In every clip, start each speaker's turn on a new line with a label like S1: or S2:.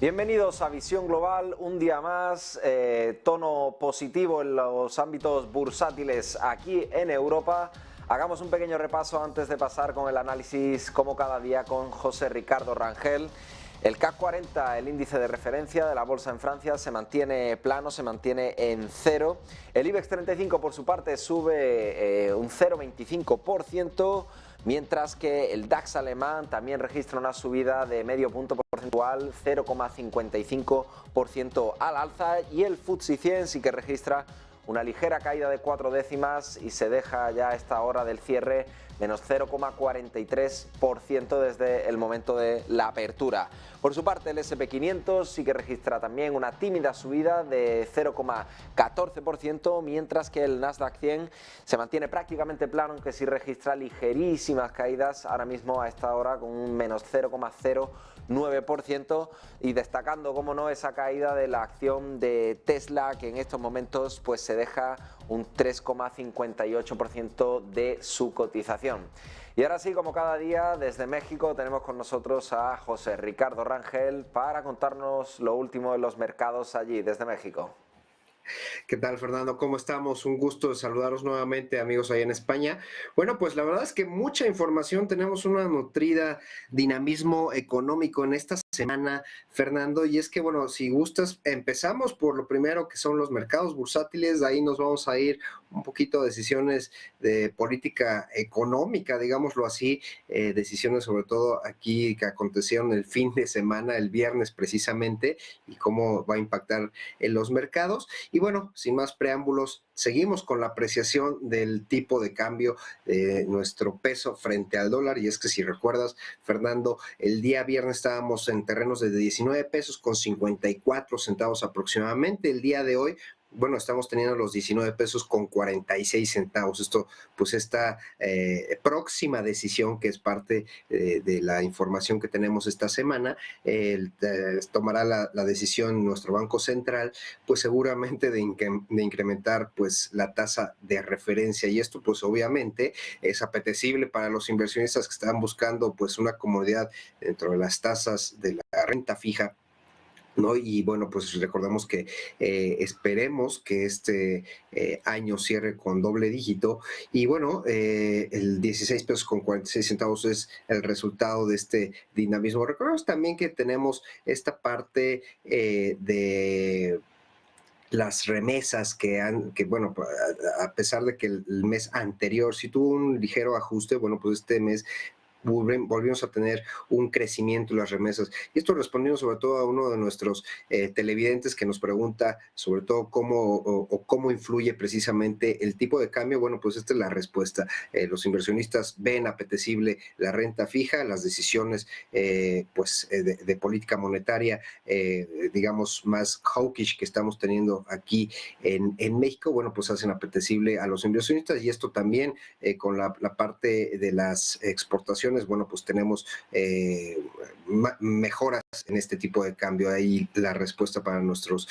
S1: Bienvenidos a Visión Global, un día más, tono positivo en los ámbitos bursátiles aquí en Europa. Hagamos un pequeño repaso antes de pasar con el análisis como cada día con José Ricardo Rangel. El CAC 40, el índice de referencia de la bolsa en Francia, se mantiene plano, se mantiene en cero. El IBEX 35 por su parte sube un 0,25%. Mientras que el DAX alemán también registra una subida de medio punto porcentual, 0,55% al alza, y el FTSE 100 sí que registra una ligera caída de 4 décimas y se deja ya a esta hora del cierre menos 0,43% desde el momento de la apertura. Por su parte, el S&P 500 sí que registra también una tímida subida de 0,14%, mientras que el Nasdaq 100 se mantiene prácticamente plano, aunque sí registra ligerísimas caídas ahora mismo a esta hora con un menos 0,09%, y destacando, como no, esa caída de la acción de Tesla, que en estos momentos pues se deja un 3,58% de su cotización. Y ahora sí, como cada día, desde México tenemos con nosotros a José Ricardo Rangel para contarnos lo último de los mercados allí, desde México.
S2: ¿Qué tal, Fernando? ¿Cómo estamos? Un gusto saludaros nuevamente, amigos, ahí en España. Bueno, pues la verdad es que mucha información, tenemos una nutrida dinamismo económico en esta semana, Fernando, y es que, bueno, si gustas, empezamos por lo primero, que son los mercados bursátiles. De ahí nos vamos a ir un poquito a decisiones de política económica, digámoslo así, decisiones sobre todo aquí que acontecieron el fin de semana, el viernes precisamente, y cómo va a impactar en los mercados. Y bueno, sin más preámbulos, seguimos con la apreciación del tipo de cambio de nuestro peso frente al dólar. Y es que, si recuerdas, Fernando, el día viernes estábamos en terrenos de 19 pesos con 54 centavos aproximadamente. El día de hoy, bueno, estamos teniendo los 19 pesos con 46 centavos. Esto, pues, esta próxima decisión, que es parte de la información que tenemos esta semana, tomará la decisión nuestro Banco Central, pues seguramente de incrementar pues la tasa de referencia. Y esto, pues, obviamente es apetecible para los inversionistas que están buscando pues una comodidad dentro de las tasas de la renta fija, ¿no? Y bueno, pues recordamos que esperemos que este año cierre con doble dígito. Y bueno, el 16 pesos con 46 centavos es el resultado de este dinamismo. Recordemos también que tenemos esta parte de las remesas que bueno, a pesar de que el mes anterior sí tuvo un ligero ajuste, bueno, pues este mes volvimos a tener un crecimiento en las remesas. Y esto respondiendo sobre todo a uno de nuestros televidentes que nos pregunta sobre todo cómo influye precisamente el tipo de cambio. Bueno, pues esta es la respuesta. Los inversionistas ven apetecible la renta fija, las decisiones de política monetaria, digamos, más hawkish que estamos teniendo aquí en México, bueno, pues hacen apetecible a los inversionistas. Y esto también con la parte de las exportaciones, bueno, pues tenemos mejoras en este tipo de cambio. Ahí la respuesta para nuestros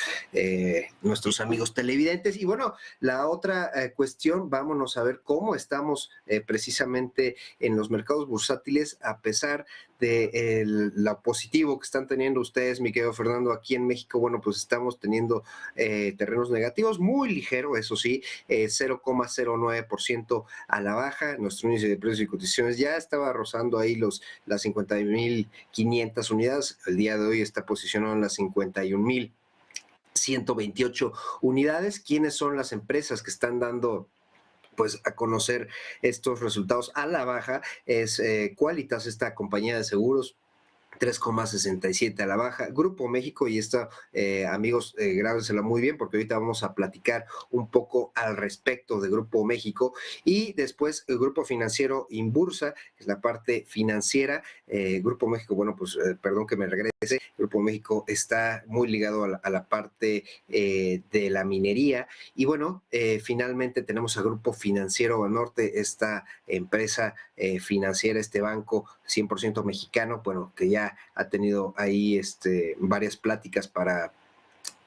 S2: amigos televidentes. Y bueno, la otra cuestión, vámonos a ver cómo estamos precisamente en los mercados bursátiles, a pesar de lo positivo que están teniendo ustedes, mi querido Fernando. Aquí en México, bueno, pues estamos teniendo terrenos negativos, muy ligero, eso sí, 0,09% a la baja. Nuestro índice de precios y cotizaciones ya estaba rozando ahí las 50.500 unidades. El día de hoy está posicionado en las 51.128 unidades. ¿Quiénes son las empresas que están dando pues a conocer estos resultados a la baja? Es Qualitas, esta compañía de seguros, 3,67 a la baja. Grupo México, y esta, amigos, grábensela muy bien, porque ahorita vamos a platicar un poco al respecto de Grupo México. Y después el Grupo Financiero Inbursa, que es la parte financiera. Grupo México, bueno, pues perdón que me regrese. Grupo México está muy ligado a la parte de la minería. Y bueno, finalmente tenemos a Grupo Financiero Banorte, esta empresa financiera, este banco 100% mexicano, bueno, que ya ha tenido ahí varias pláticas para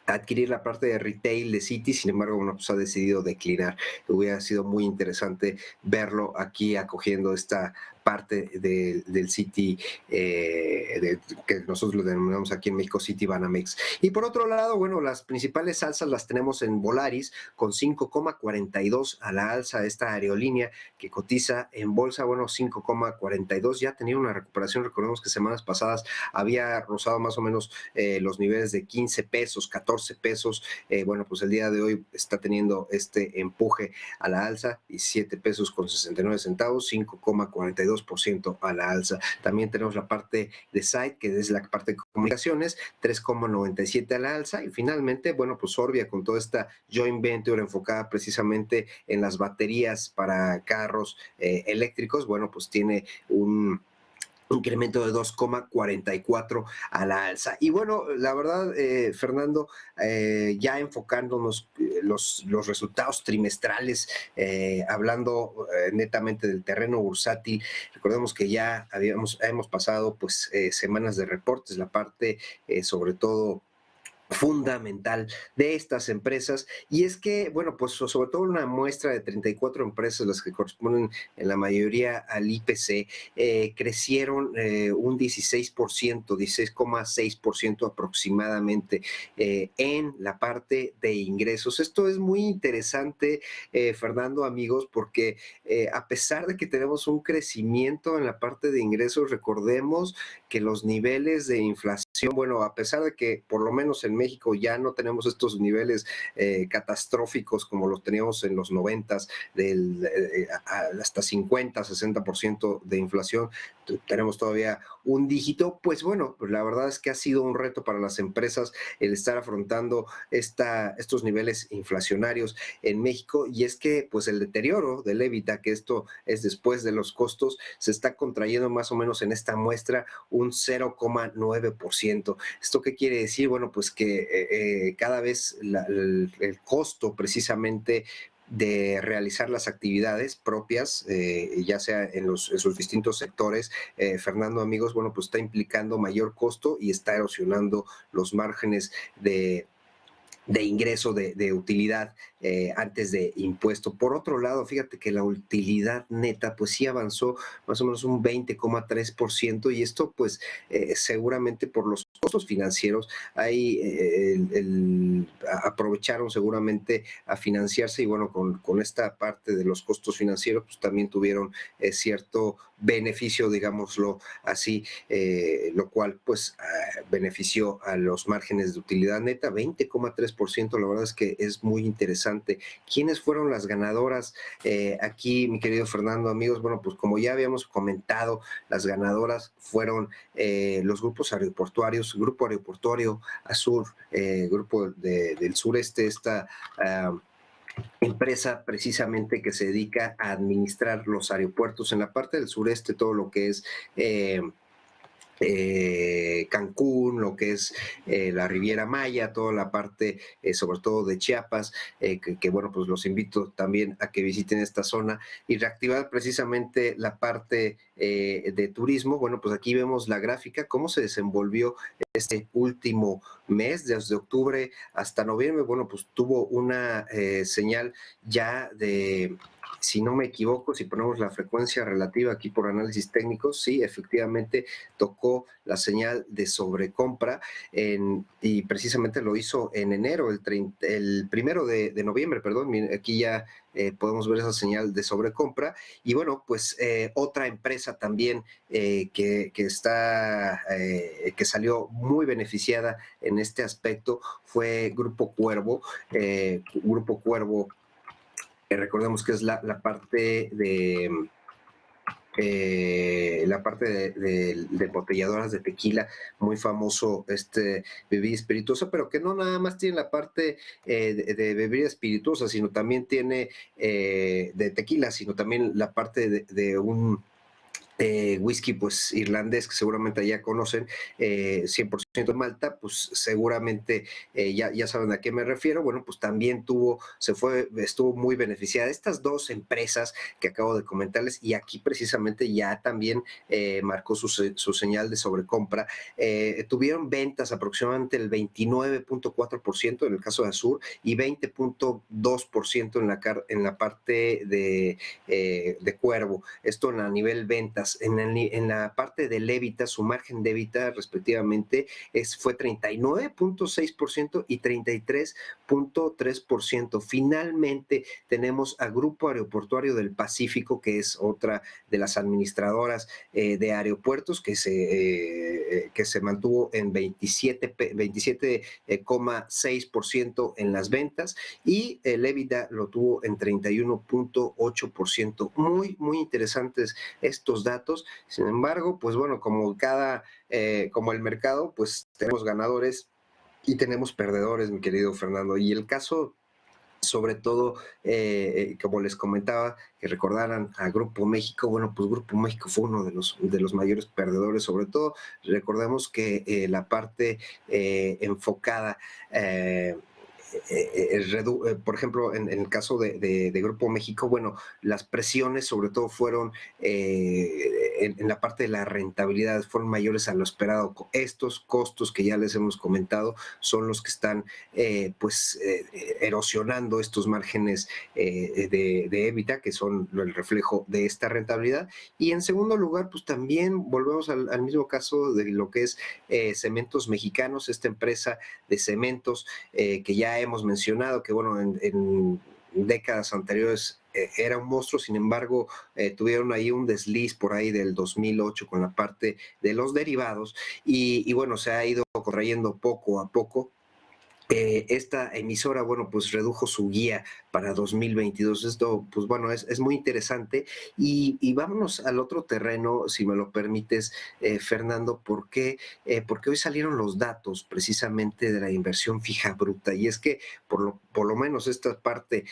S2: adquirir la parte de retail de Citi. Sin embargo, bueno, pues ha decidido declinar. Hubiera sido muy interesante verlo aquí acogiendo esta parte del City, que nosotros lo denominamos aquí en México City Banamex. Y por otro lado, bueno, las principales alzas las tenemos en Volaris con 5,42 a la alza, esta aerolínea que cotiza en bolsa, bueno, 5,42, ya tenía una recuperación, recordemos que semanas pasadas había rozado más o menos los niveles de 15 pesos, 14 pesos, bueno, pues el día de hoy está teniendo este empuje a la alza, y 7 pesos con 69 centavos, 5,42% a la alza. También tenemos la parte de Site, que es la parte de comunicaciones, 3,97 a la alza, y finalmente, bueno, pues Orbia con toda esta joint venture enfocada precisamente en las baterías para carros eléctricos, bueno, pues tiene un incremento de 2,44 a la alza. Y bueno, la verdad, Fernando, ya enfocándonos los resultados trimestrales, hablando netamente del terreno bursátil, recordemos que ya hemos pasado pues semanas de reportes, la parte sobre todo fundamental de estas empresas, y es que, bueno, pues sobre todo una muestra de 34 empresas, las que corresponden en la mayoría al IPC, crecieron un 16%, 16,6% aproximadamente en la parte de ingresos. Esto es muy interesante, Fernando, amigos, porque a pesar de que tenemos un crecimiento en la parte de ingresos, recordemos que los niveles de inflación, bueno, a pesar de que por lo menos en México ya no tenemos estos niveles catastróficos como los teníamos en los 90s, hasta 50, 60% de inflación, tenemos todavía un dígito, pues bueno, pues la verdad es que ha sido un reto para las empresas el estar afrontando estos niveles inflacionarios en México, y es que pues el deterioro del EBITDA, que esto es después de los costos, se está contrayendo más o menos en esta muestra un 0,9%. ¿Esto qué quiere decir? Bueno, pues que cada vez el costo precisamente de realizar las actividades propias, ya sea en sus distintos sectores, Fernando, amigos, bueno, pues está implicando mayor costo y está erosionando los márgenes de ingreso de utilidad antes de impuesto. Por otro lado, fíjate que la utilidad neta pues sí avanzó más o menos un 20,3%, y esto pues seguramente por los costos financieros, ahí aprovecharon seguramente a financiarse, y bueno, con esta parte de los costos financieros pues también tuvieron cierto beneficio, digámoslo así, lo cual pues benefició a los márgenes de utilidad neta, 20,3%, la verdad es que es muy interesante. ¿Quiénes fueron las ganadoras aquí, mi querido Fernando, amigos? Bueno, pues como ya habíamos comentado, las ganadoras fueron los grupos aeroportuarios, Grupo Aeroportuario Azur, Grupo del Sureste, esta empresa precisamente que se dedica a administrar los aeropuertos en la parte del sureste, todo lo que es Cancún, lo que es la Riviera Maya, toda la parte sobre todo de Chiapas, bueno, pues los invito también a que visiten esta zona y reactivar precisamente la parte de turismo. Bueno, pues aquí vemos la gráfica, cómo se desenvolvió este último mes, desde octubre hasta noviembre. Bueno, pues tuvo una señal ya de, si no me equivoco, si ponemos la frecuencia relativa aquí por análisis técnicos, sí, efectivamente tocó la señal de sobrecompra y precisamente lo hizo en enero, el 1 de noviembre, perdón, aquí ya podemos ver esa señal de sobrecompra. Y bueno, pues otra empresa también que salió muy beneficiada en este aspecto fue Grupo Cuervo. Grupo Cuervo, recordemos que es la parte de embotelladoras de tequila, muy famoso bebida espirituosa, pero que no nada más tiene la parte de bebida espirituosa, sino también tiene de tequila, sino también la parte de un whisky pues irlandés que seguramente ya conocen, 100% de Malta, pues seguramente ya saben a qué me refiero. Bueno, pues también estuvo muy beneficiada. Estas dos empresas que acabo de comentarles, y aquí precisamente ya también marcó su señal de sobrecompra, tuvieron ventas aproximadamente el 29.4% en el caso de Azur y 20.2% en la parte de Cuervo. Esto a nivel ventas. En la parte del EBITDA, su margen de EBITDA respectivamente fue 39.6% y 33.3%. Finalmente tenemos a Grupo Aeroportuario del Pacífico, que es otra de las administradoras de aeropuertos, que se mantuvo en 27,6% en las ventas, y el EBITDA lo tuvo en 31.8%. Muy, muy interesantes estos datos. Sin embargo, pues bueno, como el mercado, pues tenemos ganadores y tenemos perdedores, mi querido Fernando. Y el caso, sobre todo, como les comentaba, que recordaran a Grupo México. Bueno, pues Grupo México fue uno de los mayores perdedores. Sobre todo, recordemos que la parte enfocada... por ejemplo, en el caso de Grupo México, bueno, las presiones sobre todo fueron en la parte de la rentabilidad, fueron mayores a lo esperado. Estos costos que ya les hemos comentado son los que están erosionando estos márgenes de EBITDA, que son el reflejo de esta rentabilidad. Y en segundo lugar, pues también volvemos al mismo caso de lo que es Cementos Mexicanos, esta empresa de cementos que ya hemos mencionado, que bueno, en décadas anteriores era un monstruo. Sin embargo, tuvieron ahí un desliz por ahí del 2008 con la parte de los derivados, y bueno, se ha ido contrayendo poco a poco. Esta emisora, bueno, pues redujo su guía para 2022. Esto, pues bueno, es muy interesante. Y vámonos al otro terreno, si me lo permites, Fernando. Porque hoy salieron los datos precisamente de la inversión fija bruta. Y es que por lo menos esta parte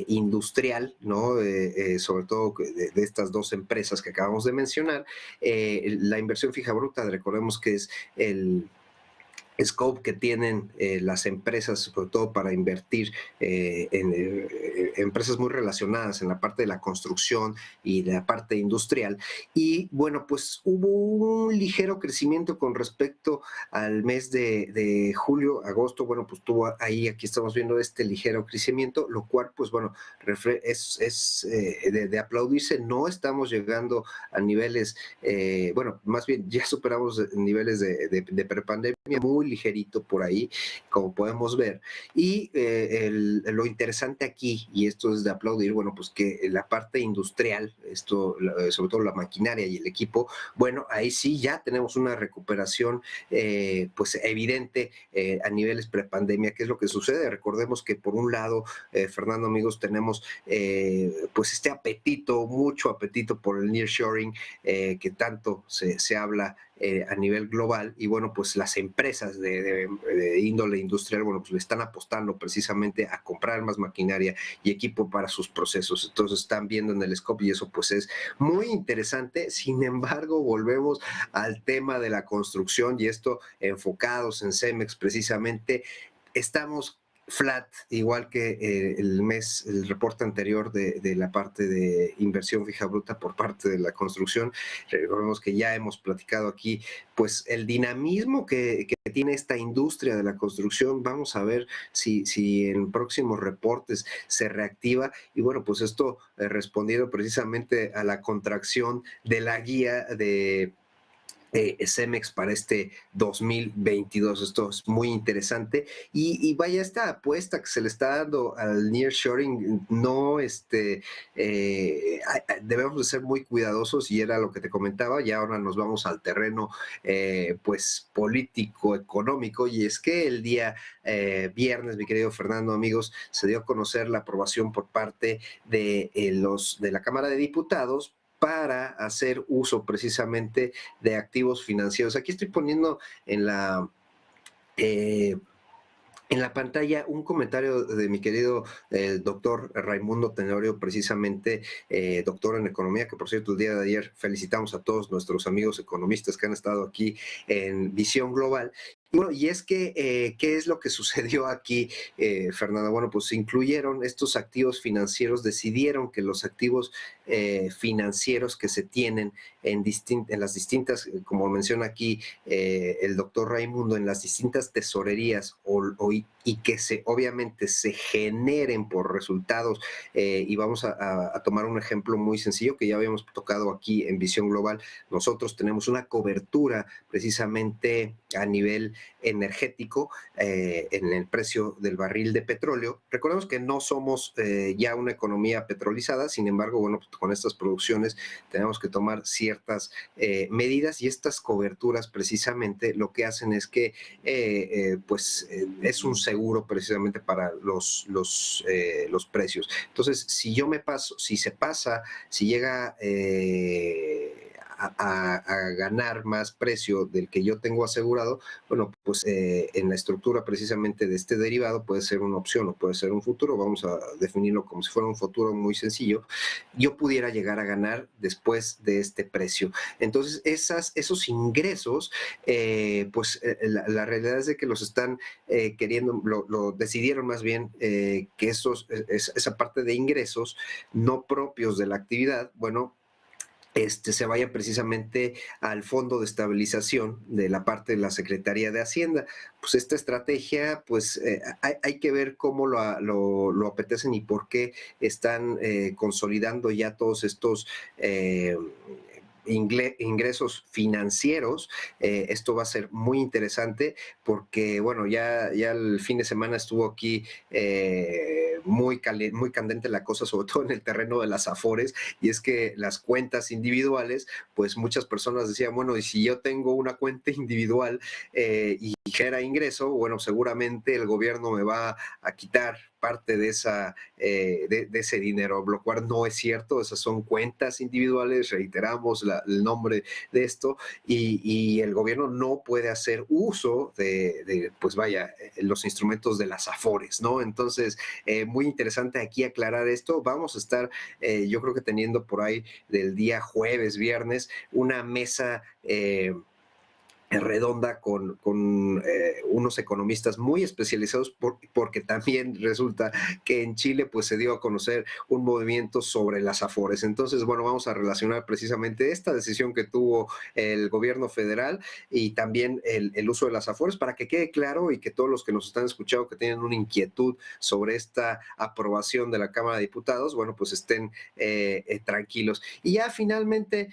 S2: industrial, ¿no? Sobre todo de estas dos empresas que acabamos de mencionar, la inversión fija bruta, recordemos que es el scope que tienen las empresas, sobre todo para invertir en empresas muy relacionadas en la parte de la construcción y de la parte industrial. Y bueno, pues hubo un ligero crecimiento con respecto al mes de julio, agosto. Bueno, pues tuvo ahí, aquí estamos viendo este ligero crecimiento, lo cual, pues bueno, es de aplaudirse. No estamos llegando a niveles, bueno, más bien ya superamos niveles de prepandemia, muy ligerito por ahí, como podemos ver. Y lo interesante aquí, y esto es de aplaudir, bueno, pues que la parte industrial, sobre todo la maquinaria y el equipo, bueno, ahí sí ya tenemos una recuperación pues evidente a niveles prepandemia. ¿Qué es lo que sucede? Recordemos que por un lado, Fernando, amigos, tenemos pues este apetito, mucho apetito por el nearshoring que tanto se habla a nivel global. Y bueno, pues las empresas de índole industrial, bueno, pues le están apostando precisamente a comprar más maquinaria y equipo para sus procesos. Entonces están viendo en el scope, y eso pues es muy interesante. Sin embargo, volvemos al tema de la construcción, y esto enfocados en Cemex precisamente. Estamos flat, igual que el reporte anterior de la parte de inversión fija bruta por parte de la construcción. Recordemos que ya hemos platicado aquí, pues, el dinamismo que tiene esta industria de la construcción. Vamos a ver si en próximos reportes se reactiva. Y bueno, pues esto respondiendo precisamente a la contracción de la guía de Cemex para este 2022. Esto es muy interesante. Y vaya, esta apuesta que se le está dando al nearshoring, no, debemos de ser muy cuidadosos, y era lo que te comentaba. Y ahora nos vamos al terreno pues político, económico, y es que el día viernes, mi querido Fernando, amigos, se dio a conocer la aprobación por parte de la Cámara de Diputados para hacer uso precisamente de activos financieros. Aquí estoy poniendo en la En la pantalla un comentario de mi querido doctor Raimundo Tenorio, precisamente doctor en economía, que por cierto el día de ayer felicitamos a todos nuestros amigos economistas que han estado aquí en Visión Global. Y bueno, y es que, ¿qué es lo que sucedió aquí, Fernando? Bueno, pues se incluyeron estos activos financieros, decidieron que los activos financieros que se tienen en las distintas, como menciona aquí el doctor Raimundo, en las distintas tesorerías y que obviamente se generen por resultados, y vamos a tomar un ejemplo muy sencillo que ya habíamos tocado aquí en Visión Global. Nosotros tenemos una cobertura precisamente a nivel energético en el precio del barril de petróleo. Recordemos que no somos ya una economía petrolizada, sin embargo, bueno, pues con estas producciones tenemos que tomar ciertas medidas, y estas coberturas precisamente lo que hacen es que es un seguro precisamente para los precios. Entonces, si llega a ganar más precio del que yo tengo asegurado, bueno, pues en la estructura precisamente de este derivado puede ser una opción o puede ser un futuro, vamos a definirlo como si fuera un futuro muy sencillo, yo pudiera llegar a ganar después de este precio. Entonces, esos ingresos, la realidad es de que los están queriendo, lo decidieron más bien que esa parte de ingresos no propios de la actividad, bueno, se vaya precisamente al Fondo de Estabilización de la parte de la Secretaría de Hacienda. Pues esta estrategia, pues hay que ver cómo lo apetecen y por qué están consolidando ya todos estos ingresos financieros. Esto va a ser muy interesante porque, bueno, ya el fin de semana estuvo aquí muy candente la cosa, sobre todo en el terreno de las afores, y es que las cuentas individuales, pues muchas personas decían, bueno, y si yo tengo una cuenta individual y genera ingreso, bueno, seguramente el gobierno me va a quitar parte de ese dinero, lo cual no es cierto. Esas son cuentas individuales, reiteramos el nombre de esto, y el gobierno no puede hacer uso pues vaya, los instrumentos de las afores, ¿no? Entonces, muy interesante aquí aclarar esto. Vamos a estar, yo creo que teniendo por ahí del día jueves, viernes, una mesa redonda con unos economistas muy especializados, porque también resulta que en Chile pues se dio a conocer un movimiento sobre las afores. Entonces, bueno, vamos a relacionar precisamente esta decisión que tuvo el gobierno federal y también el uso de las afores, para que quede claro y que todos los que nos están escuchando que tienen una inquietud sobre esta aprobación de la Cámara de Diputados, bueno, pues estén tranquilos. Y ya finalmente,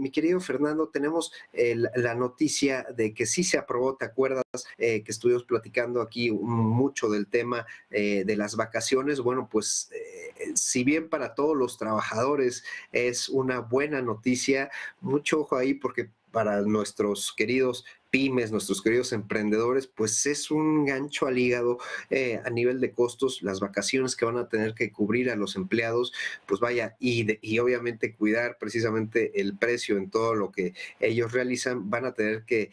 S2: mi querido Fernando, tenemos la noticia de que sí se aprobó. ¿Te acuerdas que estuvimos platicando aquí mucho del tema de las vacaciones? Bueno, pues si bien para todos los trabajadores es una buena noticia, mucho ojo ahí, porque para nuestros queridos pymes, nuestros queridos emprendedores, pues es un gancho al hígado a nivel de costos, las vacaciones que van a tener que cubrir a los empleados, pues vaya, y obviamente cuidar precisamente el precio en todo lo que ellos realizan. Van a tener que,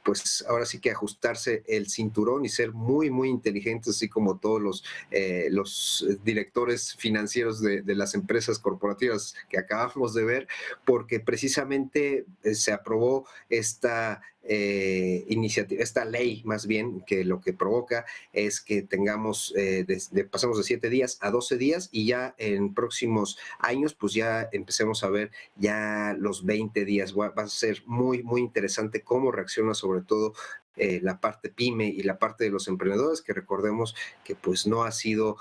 S2: pues ahora sí que ajustarse el cinturón y ser muy, muy inteligentes, así como todos los directores financieros de las empresas corporativas que acabamos de ver, porque precisamente se aprobó iniciativa, esta ley más bien, que lo que provoca es que tengamos, pasamos de 7 días a 12 días, y ya en próximos años pues ya empecemos a ver ya los 20 días. Va a ser muy, muy interesante cómo reacciona sobre todo la parte pyme y la parte de los emprendedores, que recordemos que pues no ha sido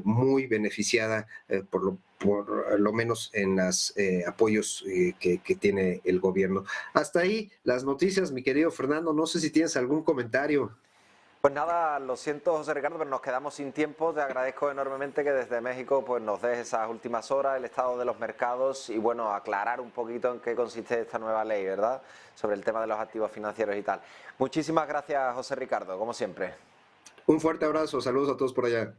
S2: muy beneficiada por lo menos en los apoyos que tiene el gobierno. Hasta ahí las noticias, mi querido Fernando. No sé si tienes algún comentario.
S1: Pues nada, lo siento José Ricardo, pero nos quedamos sin tiempo. Te agradezco enormemente que desde México pues nos des esas últimas horas, el estado de los mercados y bueno, aclarar un poquito en qué consiste esta nueva ley, ¿verdad? Sobre el tema de los activos financieros y tal. Muchísimas gracias José Ricardo, como siempre.
S2: Un fuerte abrazo, saludos a todos por allá.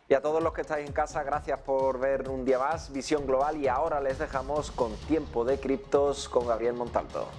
S1: Y a todos los que estáis en casa, gracias por ver un día más Visión Global, y ahora les dejamos con Tiempo de Criptos con Gabriel Montalto.